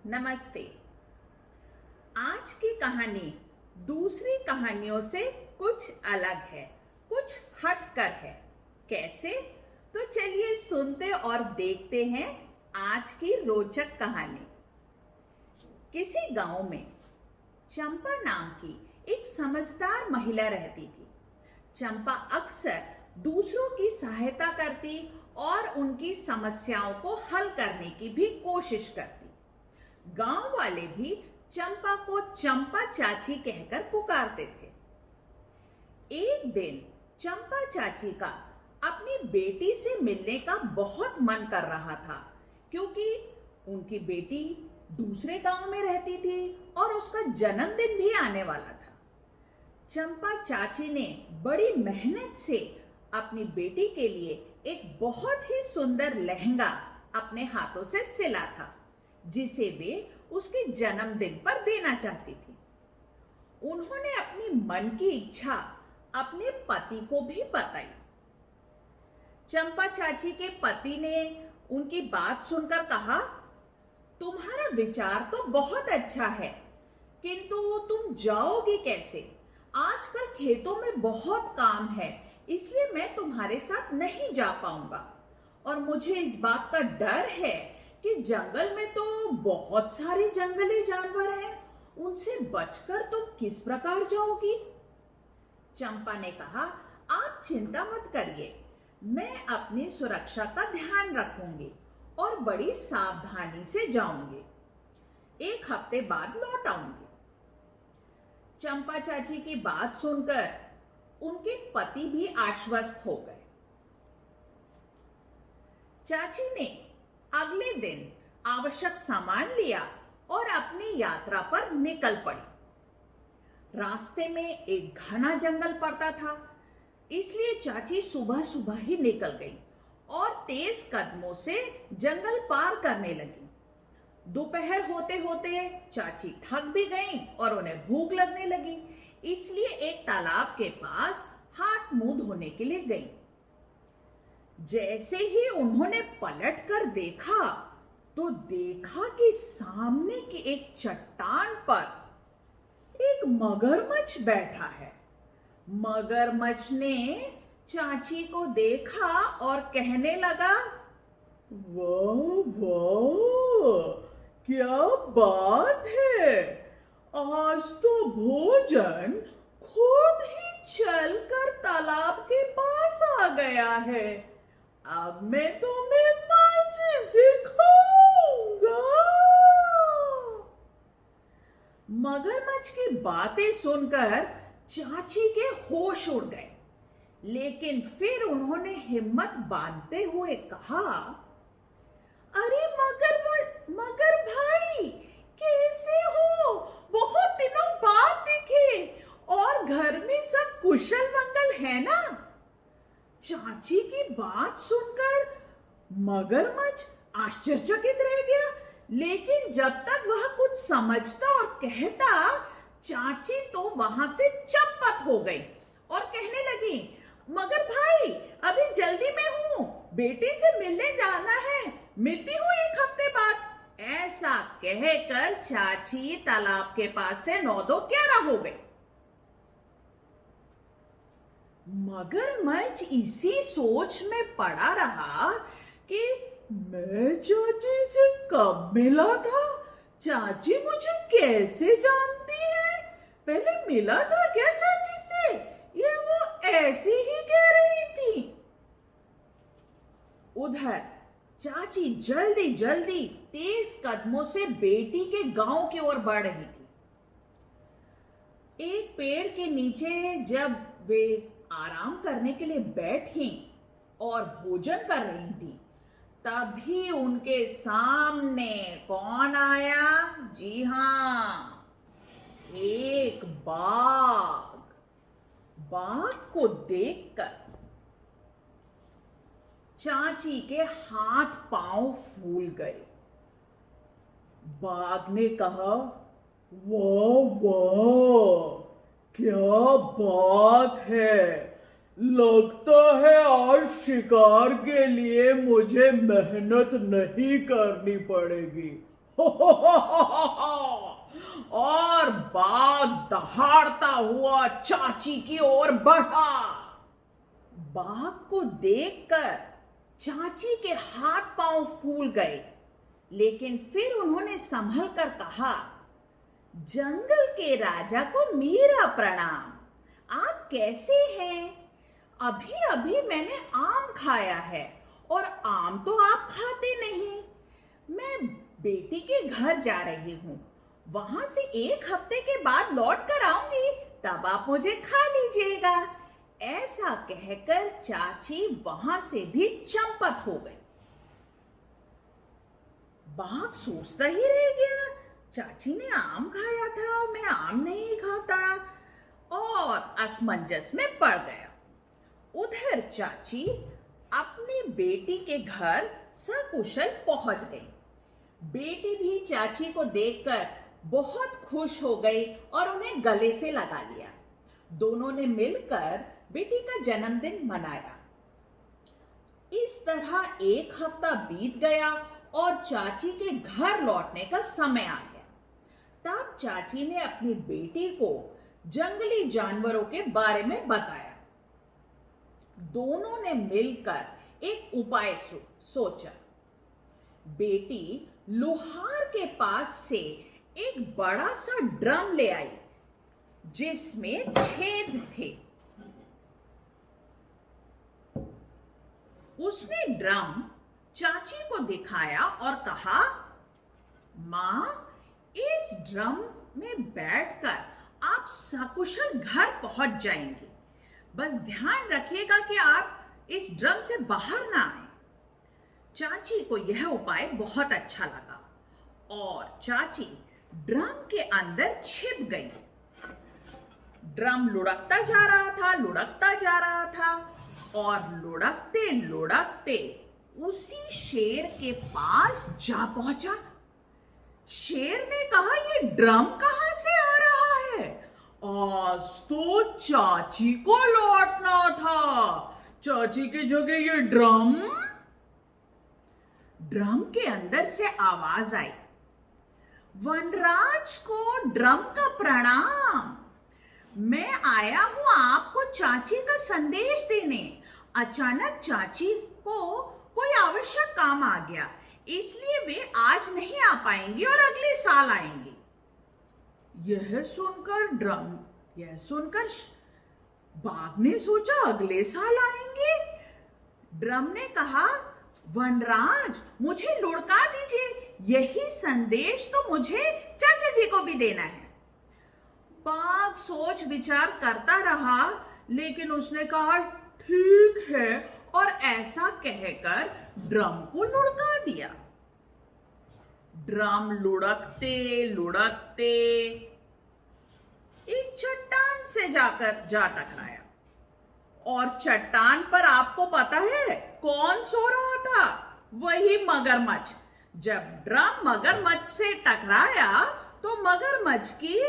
नमस्ते। आज की कहानी दूसरी कहानियों से कुछ अलग है, कुछ हटकर है। कैसे? तो चलिए सुनते और देखते हैं आज की रोचक कहानी। किसी गांव में चंपा नाम की एक समझदार महिला रहती थी। चंपा अक्सर दूसरों की सहायता करती और उनकी समस्याओं को हल करने की भी कोशिश करती। गांव वाले भी चंपा को चंपा चाची कहकर पुकारते थे। एक दिन चंपा चाची का अपनी बेटी से मिलने का बहुत मन कर रहा था, क्योंकि उनकी बेटी दूसरे गांव में रहती थी और उसका जन्मदिन भी आने वाला था। चंपा चाची ने बड़ी मेहनत से अपनी बेटी के लिए एक बहुत ही सुंदर लहंगा अपने हाथों से सिला था, जिसे वे उसके जन्मदिन पर देना चाहती थी। उन्होंने अपनी मन की इच्छा अपने पति को भी बताई। चंपा चाची के पति ने उनकी बात सुनकर कहा, तुम्हारा विचार तो बहुत अच्छा है, किंतु तुम जाओगी कैसे? आजकल खेतों में बहुत काम है, इसलिए मैं तुम्हारे साथ नहीं जा पाऊंगा। और मुझे इस बात का डर है कि जंगल में तो बहुत सारे जंगली जानवर हैं, उनसे बचकर तुम किस प्रकार जाओगी? चंपा ने कहा, आप चिंता मत करिए, मैं अपनी सुरक्षा का ध्यान रखूंगी और बड़ी सावधानी से जाऊंगी। 1 हफ्ते बाद लौट आऊंगी। चंपा चाची की बात सुनकर उनके पति भी आश्वस्त हो गए। चाची ने अगले दिन आवश्यक सामान लिया और अपनी यात्रा पर निकल पड़ी। रास्ते में एक घना जंगल पड़ता था, इसलिए चाची सुबह सुबह ही निकल गई और तेज कदमों से जंगल पार करने लगी। दोपहर होते होते चाची थक भी गईं और उन्हें भूख लगने लगी, इसलिए एक तालाब के पास हाथ मुंह धोने के लिए गईं। जैसे ही उन्होंने पलटकर देखा तो देखा कि सामने की एक चट्टान पर एक मगरमच्छ बैठा है। मगरमच्छ ने चाची को देखा और कहने लगा, वाह वाह, क्या बात है, आज तो भोजन खुद ही चलकर तालाब के पास आ गया है। अब मैं तुम्हें मजे से खाऊंगा। मगरमच्छ की बातें सुनकर चाची के होश उड़ गए, लेकिन फिर उन्होंने हिम्मत बांधते हुए कहा, अरे मगर भाई, कैसे हो? बहुत दिनों बाद दिखे, और घर में सब कुशल मंगल है ना? चाची की बात सुनकर मगरमच्छ आश्चर्यचकित रह गया, लेकिन जब तक वह कुछ समझता और कहता, चाची तो वहां से चंपत हो गई और कहने लगी, मगर भाई, अभी जल्दी में हूं, बेटी से मिलने जाना है, मिलती हूं 1 हफ्ते बाद। ऐसा कहकर चाची तालाब के पास से 9-2-11 हो गई। मगरमच्छ इसी सोच में पड़ा रहा कि मैं चाची से कब मिला था, चाची मुझे कैसे जानती है, पहले मिला था क्या चाची से, ये वो ऐसी ही कह रही थी। उधर चाची जल्दी जल्दी तेज कदमों से बेटी के गांव की ओर बढ़ रही थी। एक पेड़ के नीचे जब वे आराम करने के लिए बैठी और भोजन कर रही थी, तभी उनके सामने कौन आया? जी हां, एक बाघ। बाघ को देखकर चाची के हाथ पांव फूल गए। बाघ ने कहा, वाह वाह, क्या बात है, लगता है आज शिकार के लिए मुझे मेहनत नहीं करनी पड़ेगी। और बाघ दहाड़ता हुआ चाची की ओर बढ़ा। बाघ को देखकर चाची के हाथ पांव फूल गए, लेकिन फिर उन्होंने संभल कर कहा, जंगल के राजा को मेरा प्रणाम। आप कैसे हैं? अभी अभी मैंने आम खाया है, और आम तो आप खाते नहीं। मैं बेटी के घर जा रही हूँ, वहां से 1 हफ्ते के बाद लौट कर आऊंगी, तब आप मुझे खा लीजिएगा। ऐसा कहकर चाची वहां से भी चंपत हो गई। बाघ सोचता ही रह गया, चाची ने आम खाया था, मैं आम नहीं खाता, और असमंजस में पड़ गया। उधर चाची अपनी बेटी के घर सकुशल पहुंच गई। बेटी भी चाची को देखकर बहुत खुश हो गई और उन्हें गले से लगा लिया। दोनों ने मिलकर बेटी का जन्मदिन मनाया। इस तरह 1 हफ्ता बीत गया और चाची के घर लौटने का समय आ गया। तब चाची ने अपनी बेटी को जंगली जानवरों के बारे में बताया। दोनों ने मिलकर एक उपाय सोचा। बेटी लोहार के पास से एक बड़ा सा ड्रम ले आई, जिसमें छेद थे। उसने ड्रम चाची को दिखाया और कहा, मां, इस ड्रम में बैठकर आप सकुशल घर पहुंच जाएंगे। बस ध्यान रखिएगा कि आप इस ड्रम से बाहर ना आए। चाची को यह उपाय बहुत अच्छा लगा और चाची ड्रम के अंदर छिप गई। ड्रम लुढ़कता जा रहा था, लुढ़कता जा रहा था, और लुढ़कते लुढ़कते उसी शेर के पास जा पहुंचा। शेर ने कहा, ये ड्रम कहां से आ रहा है? आज तो चाची को लौटना था, चाची की जगह ये ड्रम। ड्रम के अंदर से आवाज आई, वनराज को ड्रम का प्रणाम। मैं आया हूं आपको चाची का संदेश देने। अचानक चाची को कोई आवश्यक काम आ गया, इसलिए वे आज नहीं आ पाएंगे और अगले साल आएंगे। यह सुनकर बाघ ने सोचा, अगले साल आएंगे। ड्रम ने कहा, वनराज मुझे लुढ़का दीजिए, यही संदेश तो मुझे चाचा जी को भी देना है। बाघ सोच विचार करता रहा, लेकिन उसने कहा, ठीक है, और ऐसा कहकर ड्रम को लुढ़का दिया। ड्रम लुढ़कते लुढ़कते एक चट्टान से जा टकराया, और चट्टान पर आपको पता है कौन सो रहा था? वही मगरमच्छ। जब ड्रम मगरमच्छ से टकराया तो मगरमच्छ की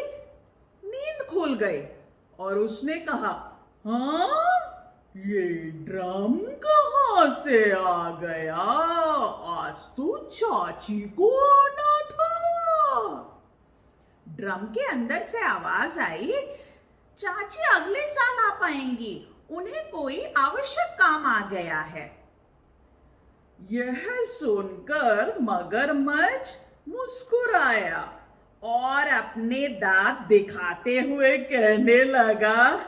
नींद खुल गई और उसने कहा, हाँ, ये ड्रम कहां से आ गया? आज तो चाची को आना था। ड्रम के अंदर से आवाज आई, चाची अगले साल आ पाएंगी, उन्हें कोई आवश्यक काम आ गया है। यह सुनकर मगरमच्छ मुस्कुराया और अपने दांत दिखाते हुए कहने लगा,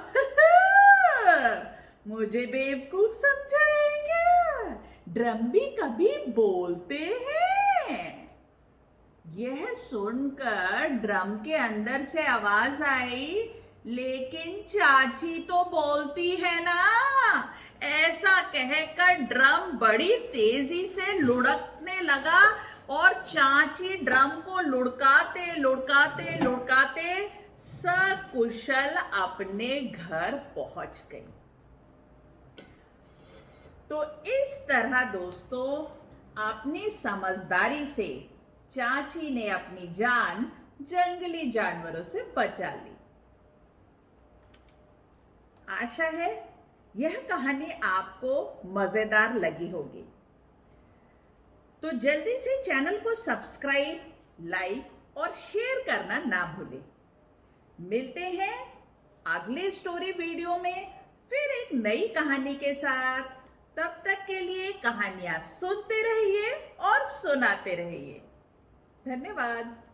मुझे बेवकूफ समझाएंगे? ड्रम भी कभी बोलते हैं। यह सुनकर ड्रम के अंदर से आवाज आई, लेकिन चाची तो बोलती है ना। ऐसा कहकर ड्रम बड़ी तेजी से लुढ़कने लगा और चाची ड्रम को लुढ़काते लुढ़काते लुढ़काते सकुशल अपने घर पहुंच गई। तो इस तरह दोस्तों, अपनी समझदारी से चाची ने अपनी जान जंगली जानवरों से बचा ली। आशा है यह कहानी आपको मजेदार लगी होगी। तो जल्दी से चैनल को सब्सक्राइब, लाइक और शेयर करना ना भूलें। मिलते हैं अगले स्टोरी वीडियो में फिर एक नई कहानी के साथ। तब तक के लिए कहानियां सुनते रहिए और सुनाते रहिए। धन्यवाद।